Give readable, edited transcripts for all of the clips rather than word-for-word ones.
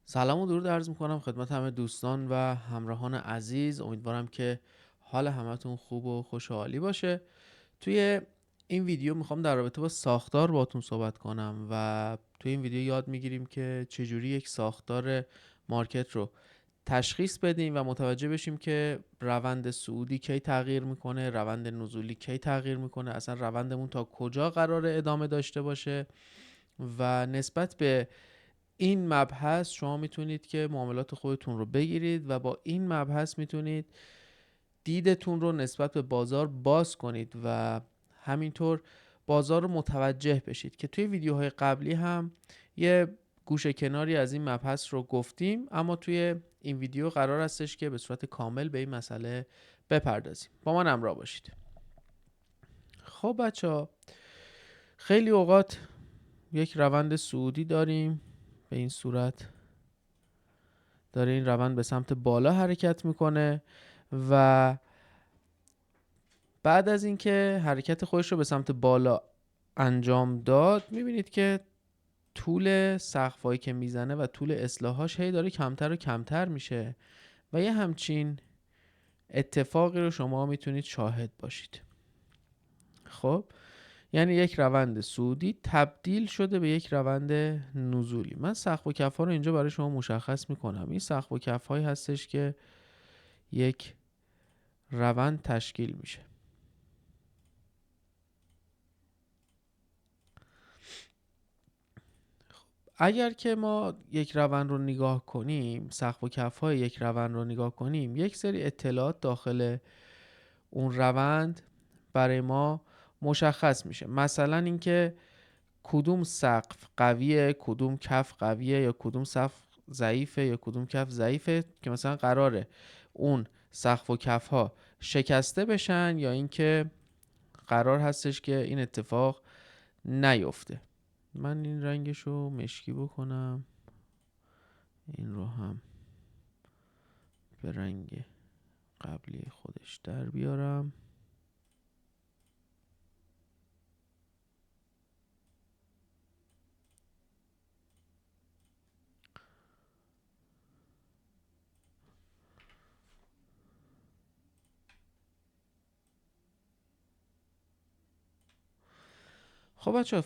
سلام و درود عرض میکنم خدمت همه دوستان و همراهان عزیز. امیدوارم که حال همتون خوب و خوش و حالی باشه. توی این ویدیو میخوام در رابطه با ساختار باهاتون صحبت کنم و توی این ویدیو یاد میگیریم که چجوری یک ساختار مارکت رو تشخیص بدیم و متوجه بشیم که روند صعودی کی تغییر میکنه، روند نزولی کی تغییر میکنه، اصلا روندمون تا کجا قراره ادامه داشته باشه. و نسبت به این مبحث شما میتونید که معاملات خودتون رو بگیرید و با این مبحث میتونید دیدتون رو نسبت به بازار باز کنید و همینطور بازار رو متوجه بشید که توی ویدیوهای قبلی هم یه گوشه کناری از این مبحث رو گفتیم، اما توی این ویدیو قرار هستش که به صورت کامل به این مسئله بپردازیم. با من همراه باشید. خب بچه‌ها، خیلی اوقات یک روند صعودی داریم، به این صورت داره این روند به سمت بالا حرکت میکنه و بعد از اینکه حرکت خودش رو به سمت بالا انجام داد میبینید که طول سقفایی که میزنه و طول اصلاحاش هی داره کمتر و کمتر میشه و یه همچین اتفاقی رو شما میتونید شاهد باشید. خب یعنی یک روند صعودی تبدیل شده به یک روند نزولی. من سقف و کف ها رو اینجا برای شما مشخص میکنم. این سقف و کف هایی هستش که یک روند تشکیل میشه. اگر که ما یک روند رو نگاه کنیم، سقف و کف های یک روند رو نگاه کنیم، یک سری اطلاعات داخل اون روند برای ما مشخص میشه. مثلا اینکه کدوم سقف قویه، کدوم کف قویه، یا کدوم سقف ضعیفه یا کدوم کف ضعیفه، که مثلا قراره اون سقف و کف ها شکسته بشن یا اینکه قرار هستش که این اتفاق نیفته. من این رنگش رو مشکی بکنم، این رو هم به رنگ قبلی خودش در بیارم. خب بچه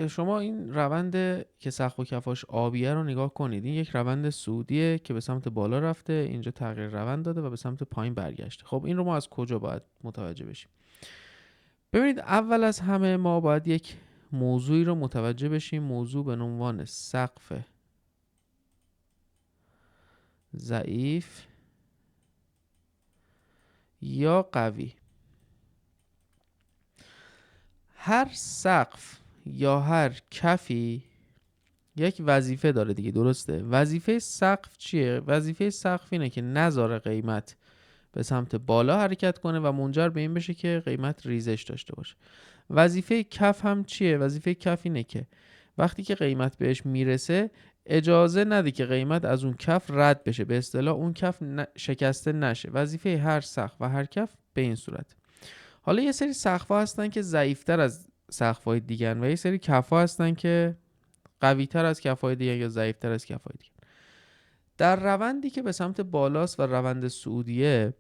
شما این روند که سقف و کفاش آبیه رو نگاه کنید. این یک روند صعودیه که به سمت بالا رفته، اینجا تغییر روند داده و به سمت پایین برگشته. خب این رو ما از کجا باید متوجه بشیم؟ ببینید، اول از همه ما باید یک موضوعی رو متوجه بشیم، موضوع به عنوان سقف ضعیف یا قوی. هر سقف یا هر کفی یک وظیفه داره دیگه، درسته؟ وظیفه سقف چیه؟ وظیفه سقف اینه که نذاره قیمت به سمت بالا حرکت کنه و منجر به این بشه که قیمت ریزش داشته باشه. وظیفه کف هم چیه؟ وظیفه کف اینه که وقتی که قیمت بهش میرسه اجازه نده که قیمت از اون کف رد بشه، به اصطلاح اون کف شکسته نشه. وظیفه هر سقف و هر کف به این صورت. حالا یه سری سقف‌ها هستن که ضعیف‌تر از سقف‌های دیگه و یه سری کف‌ها هستن که قوی‌تر از کف‌های دیگه یا ضعیف‌تر از کف‌های دیگه. در روندی که به سمت بالاست و روند صعودیه،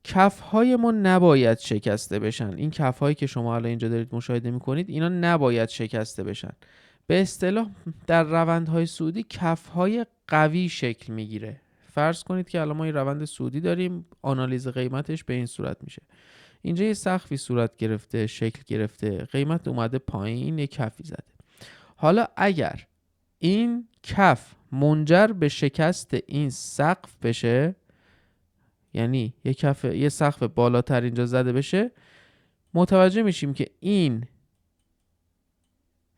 کف‌های ما نباید شکسته بشن. این کف‌هایی که شما الان اینجا دارید مشاهده می‌کنید اینا نباید شکسته بشن. به اصطلاح در روندهای صعودی کف‌های قوی شکل میگیره. فرض کنید که الان ما این روند صعودی داریم، آنالیز قیمتش به این صورت میشه. اینجا یه سقفی صورت گرفته، شکل گرفته، قیمت اومده پایین، یه کفی زده. حالا اگر این کف منجر به شکست این سقف بشه، یعنی یه سقف بالاتر اینجا زده بشه، متوجه میشیم که این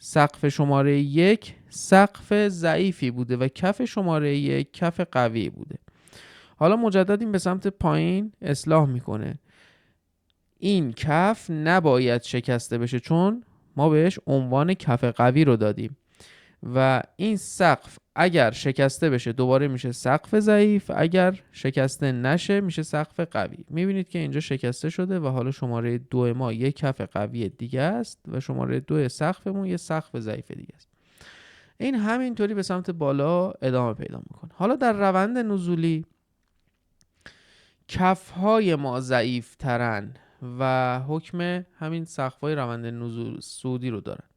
سقف شماره 1 سقف ضعیفی بوده و کف شماره 1 کف قوی بوده. حالا مجدد این به سمت پایین اصلاح میکنه. این کف نباید شکسته بشه چون ما بهش عنوان کف قوی رو دادیم و این سقف اگر شکسته بشه دوباره میشه سقف ضعیف، اگر شکسته نشه میشه سقف قوی. میبینید که اینجا شکسته شده و حالا شماره 2 ما یک کف قوی دیگه است و شماره 2 سقفمون یه سقف ضعیف دیگه است. این همینطوری به سمت بالا ادامه پیدا میکنه. حالا در روند نزولی کفهای ما ضعیف ترن و حکم همین سقف‌های روند نزول صعودی رو دارن.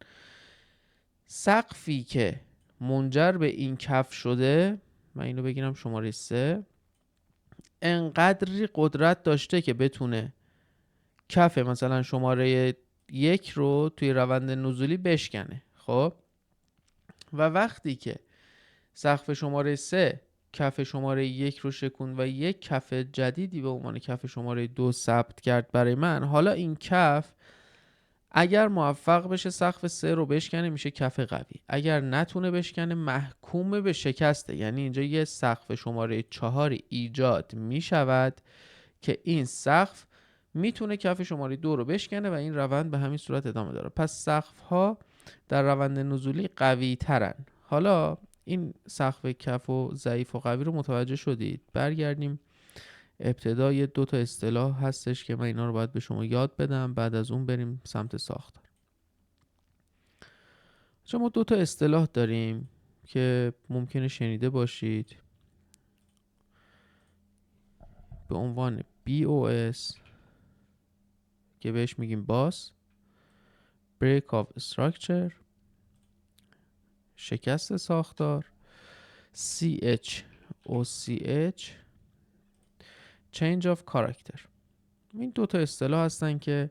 سقفی که منجر به این کف شده، من اینو بگیرم شماره 3، انقدری قدرت داشته که بتونه کف مثلا شماره 1 رو توی روند نزولی بشکنه. خب و وقتی که سقف شماره 3 کف شماره 1 رو شکوند و یک کف جدیدی به عنوان کف شماره 2 ثبت کرد برای من، حالا این کف اگر موفق بشه سقف 3 رو بشکنه میشه کف قوی، اگر نتونه بشکنه محکوم به شکسته. یعنی اینجا یه سقف شماره 4 ایجاد میشود که این سقف میتونه کف شماره 2 رو بشکنه و این روند به همین صورت ادامه داره. پس سقف ها در روند نزولی قوی ترن. حالا این سقف کف و ضعیف و قوی رو متوجه شدید. برگردیم ابتدای 2 تا اصطلاح هستش که من اینا رو باید به شما یاد بدم، بعد از اون بریم سمت ساختار. شما 2 تا اصطلاح داریم که ممکنه شنیده باشید به عنوان BOS که بهش میگیم باس، break of structure شکست ساختار، CHOCH change of character. این 2 تا اصطلاح هستن که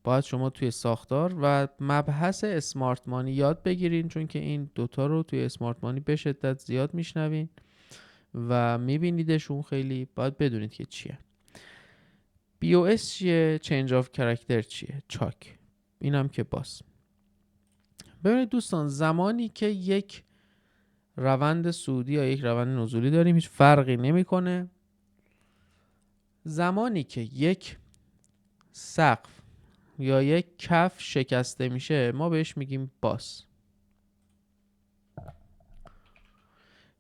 باید شما توی ساختار و مبحث اسمارت مانی یاد بگیرین، چون که این 2 تا رو توی اسمارت مانی به شدت زیاد میشنوین و میبینیدشون، خیلی باید بدونید که چیه. BOS چیه؟ change of character چیه؟ چاک. اینم که باس. ببینید دوستان، زمانی که یک روند صعودی یا یک روند نزولی داریم هیچ فرقی نمیکنه. زمانی که یک سقف یا یک کف شکسته میشه ما بهش میگیم باس.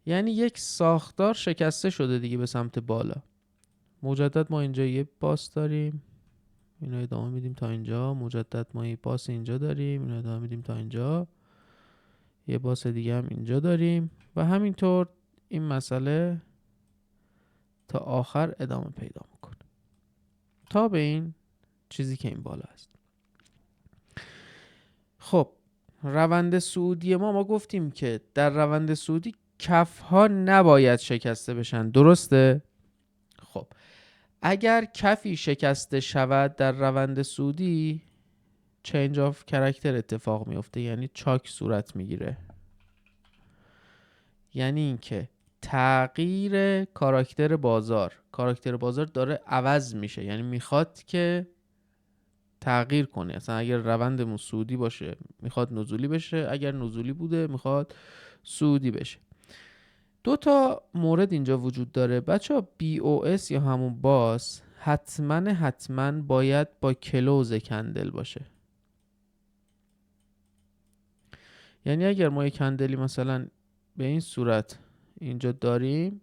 یعنی یک ساختار شکسته شده دیگه به سمت بالا. مجدد ما اینجا یه باس داریم، اینو ادامه میدیم تا اینجا. مجدد ما یه باس اینجا داریم، اینو ادامه میدیم تا اینجا. یه باس دیگه هم اینجا داریم و همینطور این مسئله تا آخر ادامه پیدا میکنه تا به این چیزی که این بالا است. خب روند صعودی ما گفتیم که در روند صعودی کف ها نباید شکسته بشن، درسته؟ خب اگر کفی شکسته شود در روند صعودی change of character اتفاق میفته، یعنی چاک صورت میگیره. یعنی اینکه تغییر کاراکتر بازار داره عوض میشه، یعنی میخواد که تغییر کنه. اصلا اگر روندمون صعودی باشه میخواد نزولی بشه، اگر نزولی بوده میخواد صعودی بشه. 2 تا مورد اینجا وجود داره بچه‌ها. BOS یا همون باس حتما باید با کلوز کندل باشه. یعنی اگر ما یک کندلی مثلا به این صورت اینجا داریم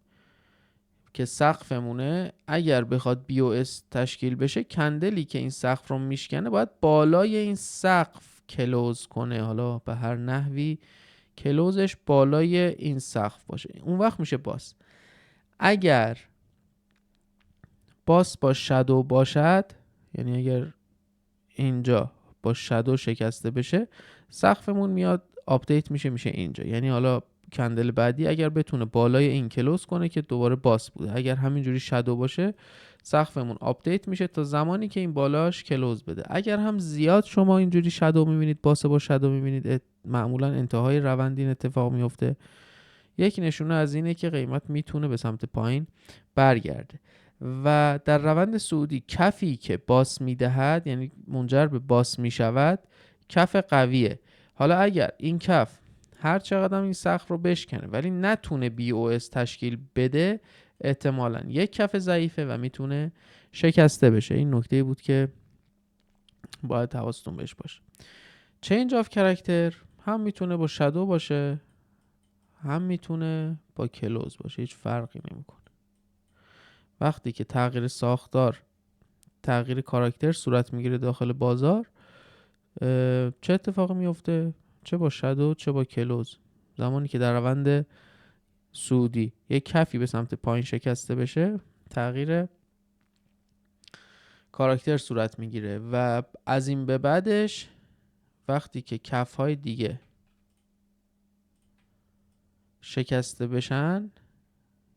که سقفمونه، اگر بخواد BOS تشکیل بشه کندلی که این سقف رو میشکنه باید بالای این سقف کلوز کنه. حالا به هر نحوی کلوزش بالای این سقف باشه، اون وقت میشه باس. اگر باس با شادو باشد، یعنی اگر اینجا با شادو شکسته بشه سقفمون میاد آپدیت میشه اینجا. یعنی حالا کندل بعدی اگر بتونه بالای این کلوز کنه که دوباره باس بوده، اگر همینجوری شادو باشه سقفمون آپدیت میشه تا زمانی که این بالاش کلوز بده. اگر هم زیاد شما اینجوری شادو میبینید، باس با شادو میبینید، معمولا انتهای روند این اتفاق میفته. یک نشونه از اینه که قیمت میتونه به سمت پایین برگرده. و در روند صعودی کفی که باس میدهد، یعنی منجر به باس میشود، کف قویه. حالا اگر این کف هر چقدر این سقف رو بشکنه ولی نتونه BOS تشکیل بده، احتمالاً یک کف ضعیفه و میتونه شکسته بشه. این نکته بود که باید حواستون بهش باشه. change of character هم میتونه با شادو باشه، هم میتونه با کلوز باشه، هیچ فرقی نمیکنه. وقتی که تغییر ساختار، تغییر کاراکتر صورت میگیره داخل بازار، چه اتفاقی میفته؟ چه با شادو چه با کلوز زمانی که در روند صعودی یک کفی به سمت پایین شکسته بشه، تغییر کاراکتر صورت میگیره و از این به بعدش وقتی که کف‌های دیگه شکسته بشن،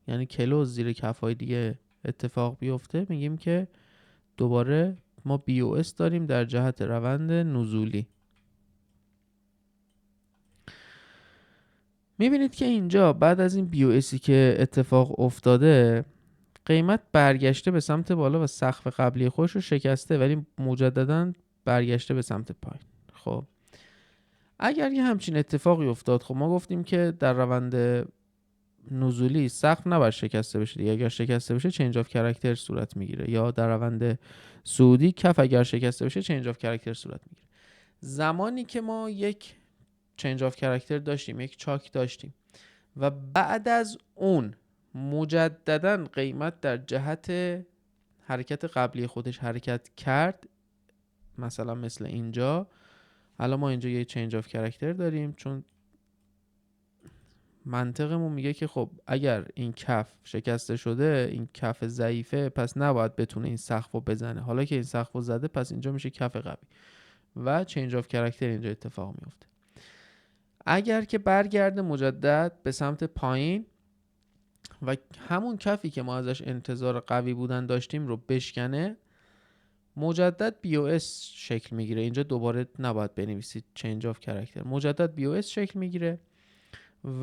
یعنی کلوز زیر کف‌های دیگه اتفاق بیفته، میگیم که دوباره ما BOS داریم در جهت روند نزولی. میبینید که اینجا بعد از این BOSی که اتفاق افتاده، قیمت برگشته به سمت بالا و سقف قبلی خودش رو شکسته، ولی مجددا برگشته به سمت پایین. خب اگر یه همچین اتفاقی افتاد، خب ما گفتیم که در روند نزولی سقف نباید شکسته بشه دیگه. اگر شکسته بشه چنج آف کاراکتر صورت میگیره، یا در روند صعودی کف اگر شکسته بشه چنج آف کاراکتر صورت میگیره. زمانی که ما یک چنج آف کاراکتر داشتیم، یک چاک داشتیم و بعد از اون مجددا قیمت در جهت حرکت قبلی خودش حرکت کرد، مثلا مثل اینجا، الان ما اینجا یه چنج آف کاراکتر داریم، چون منطقمون میگه که خب اگر این کف شکسته شده، این کف ضعیفه، پس نباید بتونه این سقف رو بزنه. حالا که این سقف رو زده، پس اینجا میشه کف قوی و چنج آف کاراکتر اینجا اتفاق میفته. اگر که برگرده مجدد به سمت پایین و همون کفی که ما ازش انتظار قوی بودن داشتیم رو بشکنه، مجدد BOS شکل میگیره. اینجا دوباره نباید بنویسید چنج آف کاراکتر، مجدد BOS شکل میگیره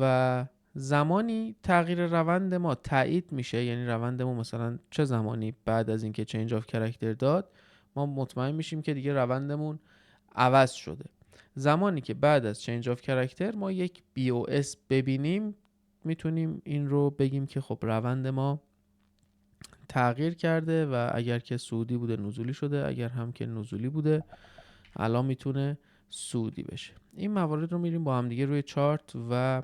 و زمانی تغییر روند ما تایید میشه. یعنی روند ما مثلا چه زمانی بعد از اینکه چنج آف کاراکتر داد، ما مطمئن میشیم که دیگه روندمون عوض شده. زمانی که بعد از چنج آف کاراکتر ما یک BOS ببینیم، میتونیم این رو بگیم که خب روند ما تغییر کرده و اگر که صعودی بوده نزولی شده، اگر هم که نزولی بوده الان میتونه صعودی بشه. این موارد رو میریم با هم دیگه روی چارت و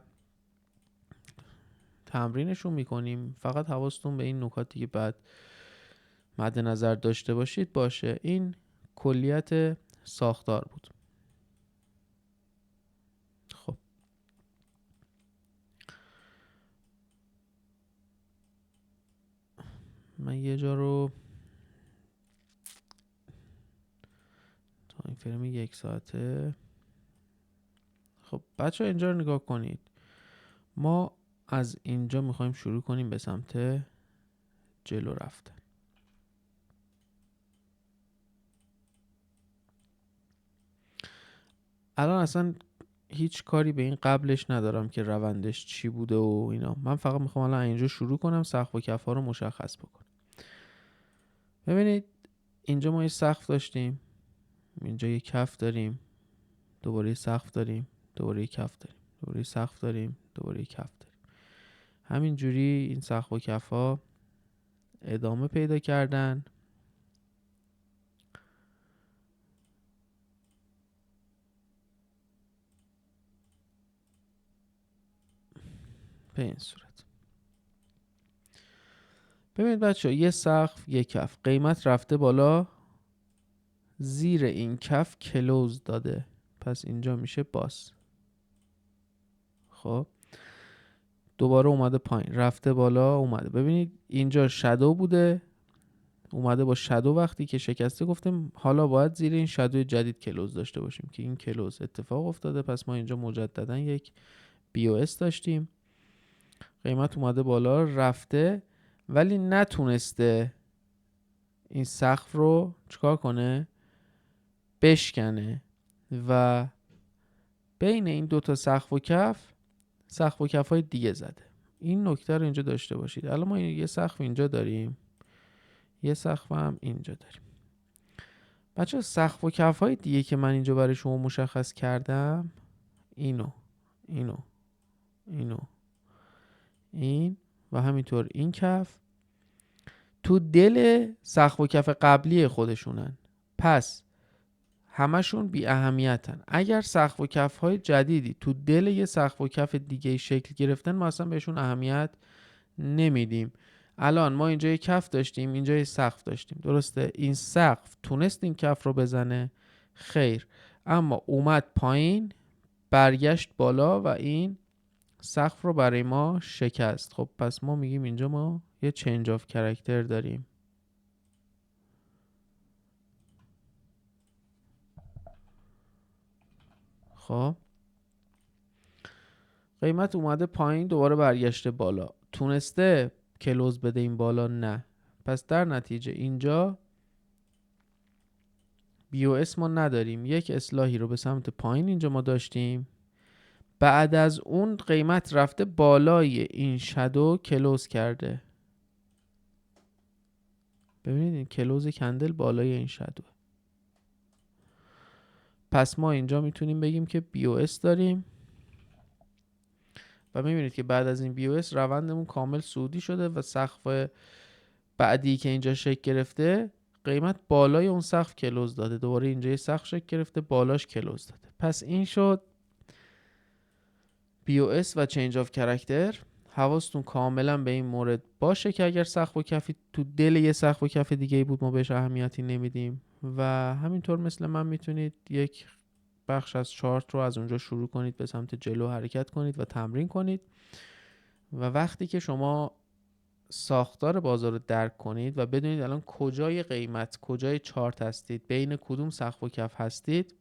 تمرینشون میکنیم. فقط حواستون به این نکاتی که بعد مد نظر داشته باشید باشه. این کلیت ساختار بود. خب من یه جا رو تایم فریم 1 ساعته. خب بچه ها اینجا رو نگاه کنید. ما از اینجا میخوایم شروع کنیم به سمت جلو رفتن. الان اصلا هیچ کاری به این قبلش ندارم که روندش چی بوده و اینا. من فقط میخوام الان اینجا شروع کنم، سقف و کف‌ها رو مشخص بکنم. ببینید اینجا ما یه سقف داشتیم، اینجا یه کف داریم، دوباره سقف داریم، دوباره کف داریم، دوباره سقف داریم، دوباره کف داریم. همین جوری این سقف و کف‌ها ادامه پیدا کردن به این صورت. ببینید بچه ها، یه سقف، یه کف، قیمت رفته بالا، زیر این کف کلوز داده، پس اینجا میشه باز. خب دوباره اومده پایین، رفته بالا، اومده. ببینید اینجا شادو بوده، اومده با شادو. وقتی که شکسته گفتیم حالا باید زیر این شادو جدید کلوز داشته باشیم که این کلوز اتفاق افتاده. پس ما اینجا مجددا یک BOS داشتیم، قیمت اومده بالا رفته، ولی نتونسته این سقف رو چیکار کنه؟ بشکنه و بین این دوتا سقف و کف های دیگه زده. این نکته رو اینجا داشته باشید. الان ما یه سقف اینجا داریم، یه سقف هم اینجا داریم. بچه سقف و کف های دیگه که من اینجا برای شما مشخص کردم، اینو این و همینطور این کف تو دل سقف و کف قبلی خودشونن، پس همشون بی اهمیتن. اگر سقف و کف های جدیدی تو دل یه سقف و کف دیگه شکل گرفتن، ما اصلا بهشون اهمیت نمیدیم. الان ما اینجا یه کف داشتیم، اینجا یه سقف داشتیم، درسته؟ این سقف تونست این کف رو بزنه؟ خیر، اما اومد پایین، برگشت بالا و این سقف رو برای ما شکست. خب پس ما میگیم اینجا ما یه چنج آف کرکتر داریم. خب قیمت اومده پایین، دوباره برگشته بالا. تونسته کلوز بده این بالا؟ نه. پس در نتیجه اینجا BOS ما نداریم. یک اصلاحی رو به سمت پایین اینجا ما داشتیم. بعد از اون قیمت رفته بالای این شادو کلوز کرده. ببینید این کلوز کندل بالای این شادو. پس ما اینجا میتونیم بگیم که BOS داریم و میبینید که بعد از این BOS روندمون کامل صعودی شده و سقف بعدی که اینجا شکل گرفته قیمت بالای اون سقف کلوز داده. دوباره اینجا یه سقف شکل گرفته، بالاش کلوز داده. پس این شد BOS و چنج آف کرکتر. حواستون کاملا به این مورد باشه که اگر سقف و کفی تو دل یه سقف و کف دیگه بود ما بهش اهمیتی نمیدیم و همینطور مثل من میتونید یک بخش از چارت رو از اونجا شروع کنید، به سمت جلو حرکت کنید و تمرین کنید و وقتی که شما ساختار بازار رو درک کنید و بدونید الان کجای قیمت، کجای چارت هستید، بین کدوم سقف و کف هستید،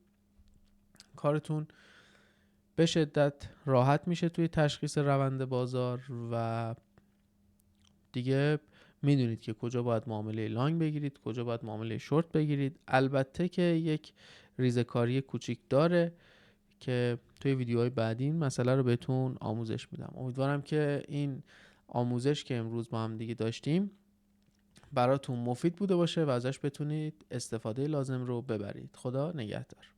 کارتون به شدت راحت میشه توی تشخیص روند بازار و دیگه میدونید که کجا باید معامله لانگ بگیرید، کجا باید معامله شورت بگیرید. البته که یک ریزکاری کوچیک داره که توی ویدیوهای بعدی این مسئله رو بهتون آموزش میدم. امیدوارم که این آموزش که امروز با هم دیگه داشتیم براتون مفید بوده باشه و ازش بتونید استفاده لازم رو ببرید. خدا نگهدار.